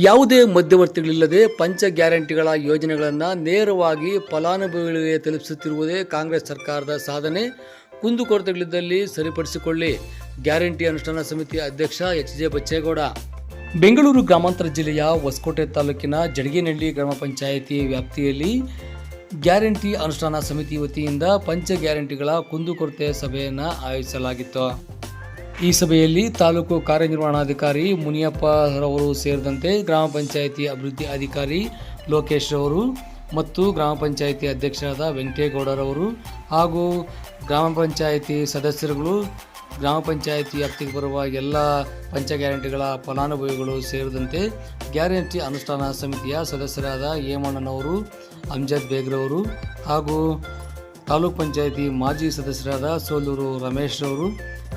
ಯಾವುದೇ ಮಧ್ಯವರ್ತಿಗಳಿಲ್ಲದೆ ಪಂಚ ಗ್ಯಾರಂಟಿಗಳ ಯೋಜನೆಗಳನ್ನು ನೇರವಾಗಿ ಫಲಾನುಭವಿಗಳಿಗೆ ತಲುಪಿಸುತ್ತಿರುವುದೇ ಕಾಂಗ್ರೆಸ್ ಸರ್ಕಾರದ ಸಾಧನೆ. ಕುಂದುಕೊರತೆಗಳಿದ್ದಲ್ಲಿ ಸರಿಪಡಿಸಿಕೊಳ್ಳಿ. ಗ್ಯಾರಂಟಿ ಅನುಷ್ಠಾನ ಸಮಿತಿ ಅಧ್ಯಕ್ಷ ಎಚ್.ಜೆ. ಬಚ್ಚೇಗೌಡ. ಬೆಂಗಳೂರು ಗ್ರಾಮಾಂತರ ಜಿಲ್ಲೆಯ ಹೊಸಕೋಟೆ ತಾಲೂಕಿನ ಜಡಗೇನಹಳ್ಳಿ ಗ್ರಾಮ ಪಂಚಾಯಿತಿ ವ್ಯಾಪ್ತಿಯಲ್ಲಿ ಗ್ಯಾರಂಟಿ ಅನುಷ್ಠಾನ ಸಮಿತಿ ವತಿಯಿಂದ ಪಂಚ ಗ್ಯಾರಂಟಿಗಳ ಕುಂದುಕೊರತೆ ಸಭೆಯನ್ನು ಆಯೋಜಿಸಲಾಗಿತ್ತು. ಈ ಸಭೆಯಲ್ಲಿ ತಾಲೂಕು ಕಾರ್ಯನಿರ್ವಹಣಾಧಿಕಾರಿ ಮುನಿಯಪ್ಪ ರವರು ಸೇರಿದಂತೆ ಗ್ರಾಮ ಪಂಚಾಯಿತಿ ಅಭಿವೃದ್ಧಿ ಅಧಿಕಾರಿ ಲೋಕೇಶ್ ರವರು ಮತ್ತು ಗ್ರಾಮ ಪಂಚಾಯಿತಿ ಅಧ್ಯಕ್ಷರಾದ ವೆಂಕಟೇಗೌಡರವರು ಹಾಗೂ ಗ್ರಾಮ ಪಂಚಾಯಿತಿ ಸದಸ್ಯರುಗಳು, ಗ್ರಾಮ ಪಂಚಾಯಿತಿ ವ್ಯಾಪ್ತಿಗೆ ಬರುವ ಎಲ್ಲ ಪಂಚ ಗ್ಯಾರಂಟಿಗಳ ಫಲಾನುಭವಿಗಳು ಸೇರಿದಂತೆ ಗ್ಯಾರಂಟಿ ಅನುಷ್ಠಾನ ಸಮಿತಿಯ ಸದಸ್ಯರಾದ ಹೇಮಣ್ಣನವರು, ಅಮ್ಜದ್ ಬೇಗ್ರವರು ಹಾಗೂ ತಾಲೂಕ್ ಪಂಚಾಯಿತಿ ಮಾಜಿ ಸದಸ್ಯರಾದ ಸೋಲೂರು ರಮೇಶ್ ರವರು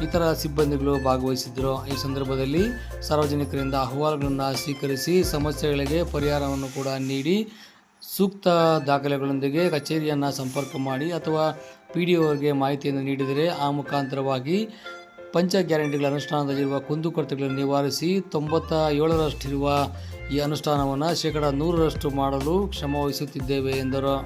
ಇತರ ಸಿಬ್ಬಂದಿಗಳು ಭಾಗವಹಿಸಿದ್ದರು. ಈ ಸಂದರ್ಭದಲ್ಲಿ ಸಾರ್ವಜನಿಕರಿಂದ ಅಹವಾಲುಗಳನ್ನು ಸ್ವೀಕರಿಸಿ ಸಮಸ್ಯೆಗಳಿಗೆ ಪರಿಹಾರವನ್ನು ಕೂಡ ನೀಡಿ ಸೂಕ್ತ ದಾಖಲೆಗಳೊಂದಿಗೆ ಕಚೇರಿಯನ್ನು ಸಂಪರ್ಕ ಮಾಡಿ ಅಥವಾ PDOಗೆ ಮಾಹಿತಿಯನ್ನು ನೀಡಿದರೆ ಆ ಮುಖಾಂತರವಾಗಿ ಪಂಚ ಗ್ಯಾರಂಟಿಗಳ ಅನುಷ್ಠಾನದಲ್ಲಿರುವ ಕುಂದುಕೊರತೆಗಳನ್ನು ನಿವಾರಿಸಿ 97ರಷ್ಟಿರುವ ಈ ಅನುಷ್ಠಾನವನ್ನು 100% ಮಾಡಲು ಶ್ರಮ ವಹಿಸುತ್ತಿದ್ದೇವೆ ಎಂದರು.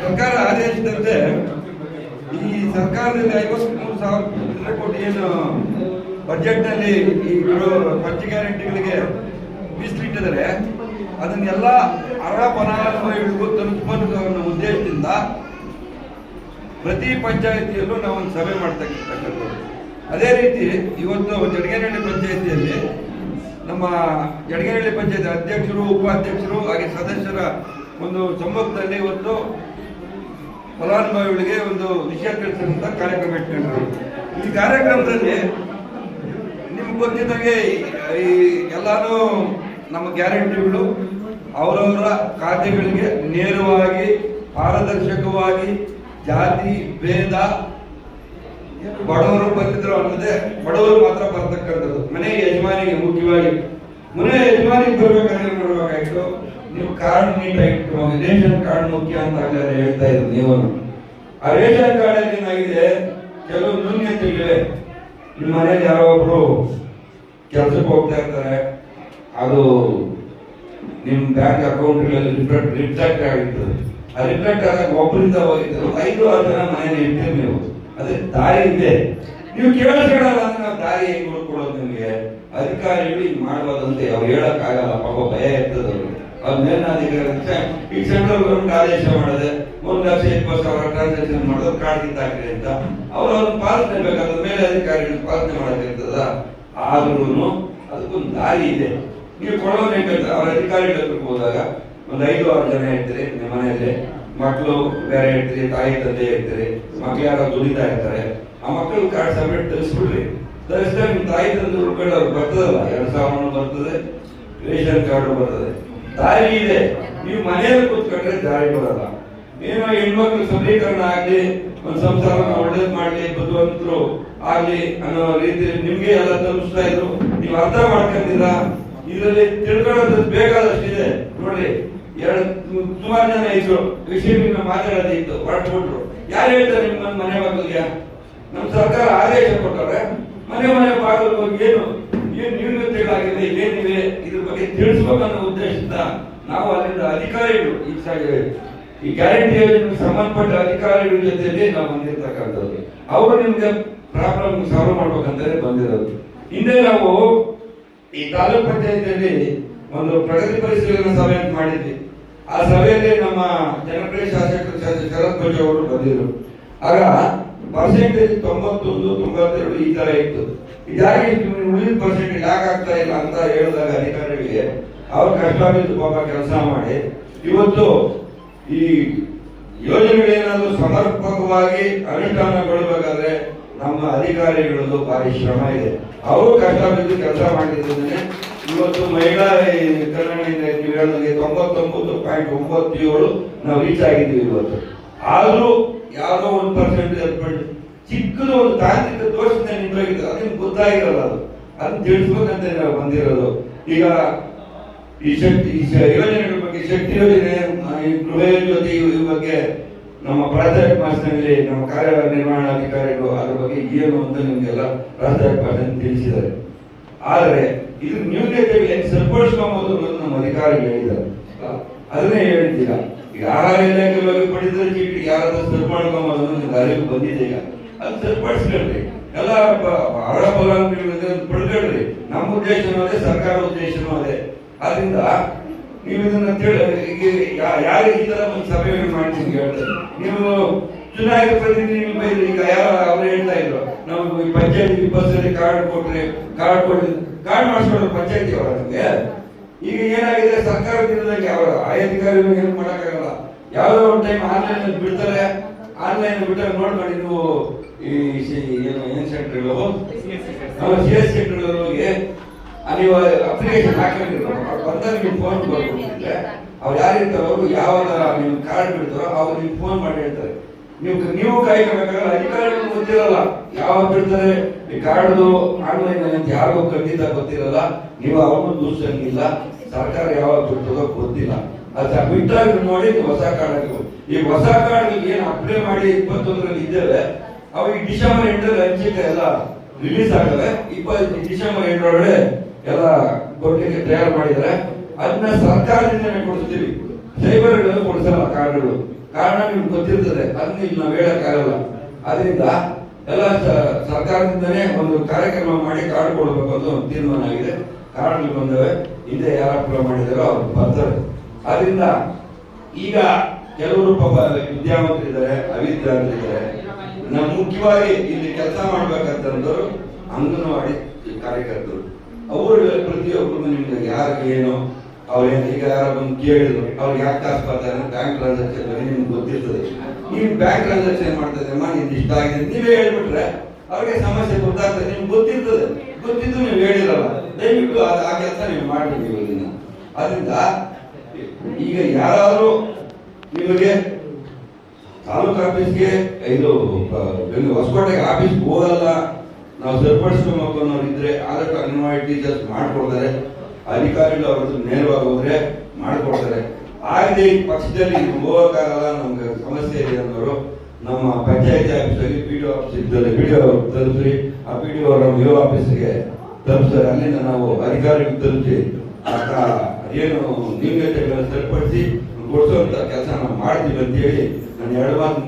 ಸರ್ಕಾರ ಆದೇಶದಂತೆ ಈ ಸರ್ಕಾರದಲ್ಲಿ 53,000 ಕೋಟಿ ಏನು ಬಜೆಟ್ನಲ್ಲಿ ಈ ಪಂಚ ಗ್ಯಾರಂಟಿಗಳಿಗೆ ಮೀಸಲಿಟ್ಟಿದ್ದಾರೆ, ಅದನ್ನೆಲ್ಲ ಅರ್ಹ ಫಲಾನುಭವಿಗಳಿಗೂ ತಲುಪಿಸುವ ಉದ್ದೇಶದಿಂದ ಪ್ರತಿ ಪಂಚಾಯಿತಿಯಲ್ಲೂ ನಾವು ಒಂದು ಸಭೆ ಮಾಡ್ತಕ್ಕಂಥದ್ದು. ಅದೇ ರೀತಿ ಇವತ್ತು ಜಡಗೇನಹಳ್ಳಿ ಪಂಚಾಯಿತಿಯಲ್ಲಿ ನಮ್ಮ ಜಡಗೇನಹಳ್ಳಿ ಪಂಚಾಯಿತಿ ಅಧ್ಯಕ್ಷರು, ಉಪಾಧ್ಯಕ್ಷರು ಹಾಗೆ ಸದಸ್ಯರ ಒಂದು ಸಮ್ಮುಖದಲ್ಲಿ ಇವತ್ತು ಫಲಾನುಭವಿಗಳಿಗೆ ಒಂದು ವಿಷಯ ತಿಳಿಸುವಂತ ಕಾರ್ಯಕ್ರಮ ಇಟ್ಕೊಂಡ್ರು. ಈ ಕಾರ್ಯಕ್ರಮದಲ್ಲಿ ನಿಮ್ಗೆ ಗೊತ್ತಿದ್ದಾಗೆ ಎಲ್ಲಾನು ನಮ್ಮ ಗ್ಯಾರಂಟಿಗಳು ಅವರವರ ಖಾತೆಗಳಿಗೆ ನೇರವಾಗಿ ಪಾರದರ್ಶಕವಾಗಿ ಜಾತಿ ಭೇದ ಬಡವರು ಬಂದಿದ್ರು ಅನ್ನೋದೇ ಬಡವರು ಮಾತ್ರ ಬರ್ತಕ್ಕಂಥದ್ದು. ಮನೆ ಯಜಮಾನಿಗೆ ಮುಖ್ಯವಾಗಿ ಮನೆ ಯಜಮಾನಿಗೆ ಬರ್ಬೇಕಾದ್ರೆ ನೋಡ್ಬೇಕಾಯ್ತು, ನೀವು ಕಾರ್ಡ್ ನೀಟಾಗಿಟ್ಟು ರೇಷನ್ ಕಾರ್ಡ್ ಮುಖ್ಯ ಅಂತ ಹೇಳ್ತಾ ಇದ್ರು. ನೀವು ಆ ರೇಷನ್ ಕಾರ್ಡ್ ಅಲ್ಲಿ ಏನಾಗಿದೆ, ಕೆಲವು ನ್ಯೂನ್ಯತೆಗಳಿವೆ. ನಿಮ್ಮ ಮನೇಲಿ ಯಾರೋ ಒಬ್ರು ಕೆಲಸಕ್ಕೆ ಹೋಗ್ತಾ ಇರ್ತಾರೆ, ಅದು ನಿಮ್ ಬ್ಯಾಂಕ್ ಅಕೌಂಟ್ಗಳಲ್ಲಿ ರಿಫ್ಲೆಕ್ಟ್ ಆಗಿರ್ತದೆ. ಆ ರಿಫ್ಲೆಕ್ಟ್ ಆದಾಗ ಒಬ್ಬರಿಂದ ಹೋಗಿದ್ರು 5-6 ಜನ ಮನೇಲಿ ಇರ್ತೀವಿ. ನೀವು ಅದೇ ದಾರಿ ಇದೆ, ನೀವು ಕೇಳಿಸ್ಕೊಳ್ಳಲ್ಲ ಅಂದ್ರೆ ನಾವು ದಾರಿ ಹೆಂಗ್ ಹುಡ್ಕೊಡೋದು? ನಿಮ್ಗೆ ಅಧಿಕಾರಿಗಳು ಹಿಂಗ್ ಮಾಡ್ಬೋದಂತೆ ಅವ್ರು ಹೇಳಕ್ ಆಗಲ್ಲ, ಪಾಪ ಭಯ ಇರ್ತದೆ ಅವ್ರಿಗೆ. ಅವ್ರ ಮೇಲಿನಾಧಿಕಾರಿ ಈಗ ಸೆಂಟ್ರಲ್ ಗವರ್ಮೆಂಟ್ ಆದೇಶ ಮಾಡಿದೆ 1,20,000 ಟ್ರಾನ್ಸಾಕ್ಷನ್ ಮಾಡೋದು ಕಾರ್ಡ್ ಕಿತ್ತಾಕ್ರಿ ಅಂತ. ಅವ್ರವ್ರನ್ನ ಪಾಲನೆ ಬೇಕಾದ್ರೆ ಮೇಲೆ ಅಧಿಕಾರಿಗಳು ಪಾಲನೆ ಮಾಡೋದಿರ್ತದ. ಆದ್ರೂ ಅದಕ್ಕೊಂದು ದಾರಿ ಇದೆ. ನೀವು ಕೊಡೋದು ಹೆಂಗಂತ ಅವ್ರ ಅಧಿಕಾರಿಗಳ ಹತ್ರಕ್ಕೆ ಹೋದಾಗ ಒಂದು 5-6 ಜನ ಇರ್ತೀರಿ ನಿಮ್ಮ ಮನೆಯಲ್ಲಿ, ಮಕ್ಕಳು ಬೇರೆ ಇರ್ತೀರಿ, ತಾಯಿ ತಂದೆ ಇರ್ತೀರಿ, ಮಕ್ಳು ಯಾರೋ ದುಡಿತಾ ಇರ್ತಾರೆ. ಆ ಮಕ್ಕಳು ಕಾರ್ಡ್ ಸಬ್ಮಿಟ್ ತರಿಸ್ಬಿಡ್ರಿ. ತರಿಸಿದಾಗ ನಿಮ್ಮ ತಾಯಿ ತಂದೆ ಉಳ್ಕೊಂಡು ಅವ್ರು ಬರ್ತದಲ್ಲ, 2,000 ಬರ್ತದೆ, ರೇಷನ್ ಕಾರ್ಡ್ ಬರ್ತದೆ. ದಾರಿ ಇದೆ. ನೀವು ಮನೆಯಲ್ಲಿ ಕೂತ್ಕೊಂಡ್ರೆ ದಾರಿ ಬರಲ್ಲ. ಏನೋ ಹೆಣ್ಮಕ್ಳು ಸಬಲೀಕರಣ ಆಗ್ಲಿ, ಒಂದು ಸಂಸಾರನ ಒಳ್ಳೇದ್ ಮಾಡ್ಲಿ, ಬುದ್ಧಿವಂತರು ಆಗ್ಲಿ ಅನ್ನೋ ರೀತಿ ನಿಮ್ಗೆ ಎಲ್ಲ ತಲುಪಿಸ್ತಾ ಇದ್ರು. ನೀವು ಅರ್ಥ ಮಾಡ್ಕೊಂಡಿಲ್ಲ. ಇದರಲ್ಲಿ ತಿಳ್ಕೊಳ್ಳೋದು ಬೇಕಾದಷ್ಟಿದೆ. ನೋಡ್ರಿ, ಸುಮಾರು ಜನ ಇದ್ರು, ವಿಷಯ ಮಾತಾಡೋದಿತ್ತು, ಹೊರಟ್ಬಿಟ್ರು. ಯಾರು ಹೇಳ್ತಾರೆ ನಿಮ್ಮ ಮನೆ ಮಕ್ಕಳಿಗೆ? ನಮ್ಮ ಸರ್ಕಾರ ಆದೇಶ ಕೊಟ್ಟವ್ರೆ, ಮನೆ ಬಾಗಿಲು ಹೋಗಿ ಏನು ನ್ಯೂನತೆಗಳಾಗಿದೆ, ಏನಿವೆ ಇದ್ರ ಬಗ್ಗೆ ತಿಳಿಸ್ಬೇಕನ್ನೋ ಉದ್ದೇಶದಿಂದ ನಾವು ಅಲ್ಲಿಂದ ಅಧಿಕಾರಿಗಳು ಈ ಗ್ಯಾರಂಟಿ ಯೋಜನೆಗೆ ಸಂಬಂಧಪಟ್ಟ ಅಧಿಕಾರಿಗಳ ಜೊತೆಯಲ್ಲಿ ನಾವು ಬಂದಿರ್ತಕ್ಕಂಥದ್ದು. ಅವರು ನಿಮ್ಗೆ ಪ್ರಾಬ್ಲಮ್ ಸಾಲ್ವ್ ಮಾಡ್ಬೇಕಂತಾನೆ ಬಂದಿರೋದು. ಹಿಂದೆ ನಾವು ಈ ತಾಲೂಕ್ ಪಂಚಾಯತಿಯಲ್ಲಿ ಒಂದು ಪ್ರಗತಿ ಪರಿಶೀಲನಾ ಸಭೆ ಮಾಡಿದ್ವಿ. ಆ ಸಭೆಯಲ್ಲಿ ನಮ್ಮ ಜನಪ್ರಿಯ ಶಾಸಕರು ಶರತ್ ಬಚ್ಚ ಅವರು ಬಂದಿದ್ರು. ಆಗ ಪರ್ಸೆಂಟೇಜ್ 91, 92 ಈ ತರ ಇತ್ತು. ಇದಾಗಿ ಉಳಿದ ಪರ್ಸೆಂಟೇಜ್ ಯಾಕೆ ಆಗ್ತಾ ಇಲ್ಲ ಅಂತ ಹೇಳಿದಾಗ ಅಧಿಕಾರಿಗಳಿಗೆ ಅವ್ರು ಕಷ್ಟ ಬಿದ್ದು ಪಾಪ ಕೆಲಸ ಮಾಡಿ ಇವತ್ತು ಈ ಯೋಜನೆಗಳೇನಾದ್ರೂ ಸಮರ್ಪಕವಾಗಿ ಅನುಷ್ಠಾನಗೊಳ್ಳಬೇಕಾದ್ರೆ ನಮ್ಮ ಅಧಿಕಾರಿಗಳದ್ದು ಭಾರಿ ಶ್ರಮ ಇದೆ. ಅವರು ಕಷ್ಟ ಬಿದ್ದು ಕೆಲಸ ಮಾಡಿದ್ರೆ ಇವತ್ತು ಮಹಿಳಾ ಕಲ್ಯಾಣದಿಂದ ನೀವು ಹೇಳಿದಂಗೆ 99.97 ನಾವು ರೀಚ್ ಆಗಿದ್ದೀವಿ ಇವತ್ತು. ಆದ್ರೂ ಯಾವುದೋ 1% ಚಿಕ್ಕದು ಒಂದು ತಾಂತ್ರಿಕ ದೋಷದಿಂದ ನಿಂತೋಗಿದೆ, ಅದನ್ನು ಗೊತ್ತಾಗಿರಲ್ಲ. ಅದು ಅದನ್ನ ತಿಳಿಸ್ಬೇಕಂತ ನಾವು ಬಂದಿರೋದು. ಈಗ ಯೋಜನೆಗಳ ಬಗ್ಗೆ ಶಕ್ತಿ ಯೋಜನೆ, ಈ ಗೃಹ ಜ್ಯೋತಿ ಈ ಬಗ್ಗೆ ನಮ್ಮ ಪ್ರಾಥಮಿಕ ಮಾಸದಲ್ಲಿ ನಮ್ಮ ಕಾರ್ಯನಿರ್ವಹಣಾಧಿಕಾರಿಗಳು ಅದ್ರ ಬಗ್ಗೆ ಏನು ಅಂತ ನಿಮ್ಗೆಲ್ಲ ಪ್ರಾಥಮಿಕ ಮಾಸದಲ್ಲಿ ತಿಳಿಸಿದ್ದಾರೆ. ಆದರೆ ಇದು ನ್ಯೂನತೆಗಳು ಹೆಂಗ್ ಸರಿಪಡಿಸ್ಕೊಬಹುದು ಅನ್ನೋದು ನಮ್ಮ ಅಧಿಕಾರಿಗಳು ಹೇಳಿದ್ದಾರೆ. ಅದನ್ನೇ ಹೇಳಿದ್ದೀಗ ಈಗ ಆಹಾರ ಇಲಾಖೆ ಬಗ್ಗೆ ಪಡಿತರ ಚೀಟಿ ಯಾರಾದ್ರೂ ಸರಿ ಮಾಡ್ಕೊಂಬೋದು ನಿಮ್ಗೆ ಅರಿವು ಬಂದಿದೆ. ಈಗ ಅದು ಸರಿಪಡಿಸ್ಕೊಳ್ರಿ, ಎಲ್ಲ ಬಹಳ ಫಲಾನುಭವಿಗಳಿಂದ ಪಡ್ಕೊಳ್ರಿ. ನಮ್ಮ ಉದ್ದೇಶನೂ ಅದೇ, ಸರ್ಕಾರ ಉದ್ದೇಶನೂ ಅದೇ. ಆದ್ರಿಂದ ನೀವು ಇದನ್ನ ಯಾರು ಈ ತರ ಒಂದು ಸಭೆಗಳು ಮಾಡ್ತೀನಿ ಹೇಳ್ತಾರೆ. ನೀವು ಚುನಾಯಿತ ಪ್ರತಿನಿಧಿ ಈಗ ಯಾರು ಅವ್ರು ಹೇಳ್ತಾ ಇದ್ರು, ನಾವು ಈ ಪಂಚಾಯತ್ 20 ಸರಿ ಕಾರ್ಡ್ ಕೊಟ್ರಿ, ಕಾರ್ಡ್ ಮಾಡಿಸ್ಕೊಡ್ರು ಪಂಚಾಯತಿ ಅವರ ನಮ್ಗೆ. ಈಗ ಏನಾಗಿದೆ, ಸರ್ಕಾರದಿಂದ ಅವರ ಅಧಿಕಾರಿಗಳು ಏನು ಮಾಡಕ್ಕಾಗಲ್ಲ. ಯಾವ್ದೋ ಒಂದು ಟೈಮ್ ಆನ್ಲೈನ್ ಬಿಡ್ತಾರೆ, ಆನ್ಲೈನ್ ಬಿಟ್ಟಾಗ ನೋಡ್ಕೊಂಡು ನೀವು ಈ ಏನ್ ಸೆಂಟರ್ಗಳು CS ಸೆಂಟರ್ಗಳಿಗೆ ನೀವು ಅಪ್ಲಿಕೇಶನ್ ಹಾಕೊಂಡಿರೋ ಬಂದಾಗ ನೀವು ಫೋನ್ ಬರ್ಕೊಟ್ಟಿದ್ರೆ ಅವ್ರು ಯಾರಿರ್ತಾರೋ ಅವರು ಯಾವಾಗ ನೀವು ಕಾರ್ಡ್ ಬಿಡ್ತಾರೋ ಅವ್ರು ನೀವು ಫೋನ್ ಮಾಡಿ ಹೇಳ್ತಾರೆ. ನೀವು ಕಾಯ್ಕೋಬೇಕಾಗಲ್ಲ, ಅಧಿಕಾರಿಗಳು ಗೊತ್ತಿರಲ್ಲ ಯಾವಾಗ ಬಿಡ್ತಾರೆ ಈ ಕಾರ್ಡು ಆನ್ಲೈನ್ ಅಂತ ಯಾರಿಗೂ ಖಂಡಿತ ಗೊತ್ತಿರಲ್ಲ. ನೀವು ಅವ್ರನ್ನೂ ದೂರ್ಸಂಗಿಲ್ಲ, ಸರ್ಕಾರ ಯಾವಾಗ ಬಿಡ್ತದೋ ಗೊತ್ತಿಲ್ಲ. ಅದು ಬಿಟ್ಟಾಗ ನೋಡಿ ನೀವು ಹೊಸ ಕಾರ್ಡ್ ಹಾಕಿ. ಈ ಹೊಸ ಕಾರ್ಡ್ ಏನು ಅಪ್ಲೈ ಮಾಡಿ 21ರಲ್ಲಿ ಇದ್ದೇವೆ, ಅವು ಈ ಡಿಸೆಂಬರ್ 8ರಲ್ಲಿ ಹಂಚಿಕೆ ಎಲ್ಲ ರಿಲೀಸ್ ಆಗವೆ. ಡಿಸೆಂಬರ್ 8ರೊಳಗೆ ಎಲ್ಲ ಕೊಡ್ಲಿಕ್ಕೆ ತಯಾರು ಮಾಡಿದರೆ ಅದನ್ನ ಸರ್ಕಾರದಿಂದನೇ ಕೊಡಿಸ್ತೀವಿ. ಸೈಬರ್ಗಳನ್ನು ಕೊಡಿಸಲ್ಲ ಕಾರ್ಡ್ಗಳು. ಕಾರಣ ನಿಮ್ಗೆ ಗೊತ್ತಿರ್ತದೆ, ಅದನ್ನ ಇಲ್ಲಿ ನಾವು ಹೇಳಕ್ಕಾಗಲ್ಲ. ಅದರಿಂದ ಎಲ್ಲ ಸರ್ಕಾರದಿಂದನೇ ಒಂದು ಕಾರ್ಯಕ್ರಮ ಮಾಡಿ ಕಾರ್ಡ್ ಕೊಡಬೇಕು ಅಂತ ಒಂದು ತೀರ್ಮಾನ ಆಗಿದೆ. ಕಾರ್ಡ್ಗಳು ಬಂದವೆ, ಹಿಂದೆ ಯಾರು ಅಪ್ಲೈ ಮಾಡಿದಾರೋ ಅವ್ರು ಬರ್ತಾರೆ. ಅದರಿಂದ ಈಗ ಕೆಲವರು ಪಾಪ ವಿದ್ಯಾವಂತರಿದ್ದಾರೆ, ಅವಿದ್ಯಾವಂತರಿದ್ದಾರೆ. ನಾವು ಮುಖ್ಯವಾಗಿ ಇಲ್ಲಿ ಕೆಲಸ ಮಾಡ್ಬೇಕಂತಂದವರು ಅಂಗನವಾಡಿ ಕಾರ್ಯಕರ್ತರು. ಅವರು ಪ್ರತಿಯೊಬ್ಬರು ನಿಮ್ಗೆ ಯಾರಿಗೆ ಏನು ಅವ್ರೇನು ಈಗ ಯಾರ ಬಂದು ಕೇಳಿದ್ರು, ಅವ್ರಿಗೆ ಯಾಕೆ ಕಾಸು ಬರ್ತಾರೆ, ಬ್ಯಾಂಕ್ ಟ್ರಾನ್ಸಾಕ್ಷನ್ ಬಗ್ಗೆ ನಿಮ್ಗೆ ಗೊತ್ತಿರ್ತದೆ. ನೀವು ಬ್ಯಾಂಕ್ ಟ್ರಾನ್ಸಾಕ್ಷನ್ ಮಾಡ್ತಾ ಇದ್ದಮ್ಮ, ನಿಮ್ಗೆ ಇಷ್ಟ ಆಗಿದೆ ನೀವೇ ಹೇಳ್ಬಿಟ್ರೆ ಅವ್ರಿಗೆ ಸಮಸ್ಯೆ ಗೊತ್ತಾಗ್ತದೆ. ನಿಮ್ಗೆ ಗೊತ್ತಿರ್ತದೆ, ಗೊತ್ತಿದ್ದು ನೀವು ಹೇಳಿರಲ್ಲ. ದಯವಿಟ್ಟು ಆ ಕೆಲಸ ನೀವು ಮಾಡ್ತೀವಿ ಇದನ್ನ. ಅದರಿಂದ ಈಗ ಯಾರಾದ್ರೂ ನಿಮಗೆ ತಾಲೂಕು ಆಫೀಸ್ಗೆ ಇದು ಹೊಸಕೋಟೆಗೆ ಆಫೀಸ್ಗೆ ಹೋಗಲ್ಲ, ನಾವು ಸರಿಪಡಿಸ್ಬೇಕು ಅನ್ನೋರು ಇದ್ರೆ ಆದಷ್ಟು ಅಂಗನವಾಡಿ ಟೀಚರ್ಸ್ ಮಾಡ್ಕೊಡ್ತಾರೆ. ಅಧಿಕಾರಿಗಳು ಅವ್ರದ್ದು ನೇರವಾಗಿ ಹೋದ್ರೆ ಮಾಡ್ಕೊಡ್ತಾರೆ. ಆಗದೆ ಈ ಪಕ್ಷದಲ್ಲಿ ಹೋಗಕ್ಕಾಗಲ್ಲ, ನಮ್ಗೆ ಸಮಸ್ಯೆ ಇದೆ ಅನ್ನೋರು ನಮ್ಮ ಪಂಚಾಯತಿ ಆಫೀಸಲ್ಲಿ PDO ಆಫೀಸ್ ಇದ್ದಲ್ಲಿ PDO ತಲುಪಿಸಿ, ಆ PDO ನಮ್ಮ ಯೋ ಆಫೀಸ್ಗೆ ತಲುಪಿಸ್ತಾರೆ. ಅಲ್ಲಿಂದ ನಾವು ಅಧಿಕಾರಿಗಳು ತಲುಪಿಸಿ ಏನು ನ್ಯೂನತೆಗಳನ್ನು ಸರಿಪಡಿಸಿ ಕೊಡಿಸುವಂತ ಕೆಲಸ ನಾವು ಮಾಡ್ತೀವಿ ಅಂತ ಹೇಳಿ ನಾನು 2 ಮಾತು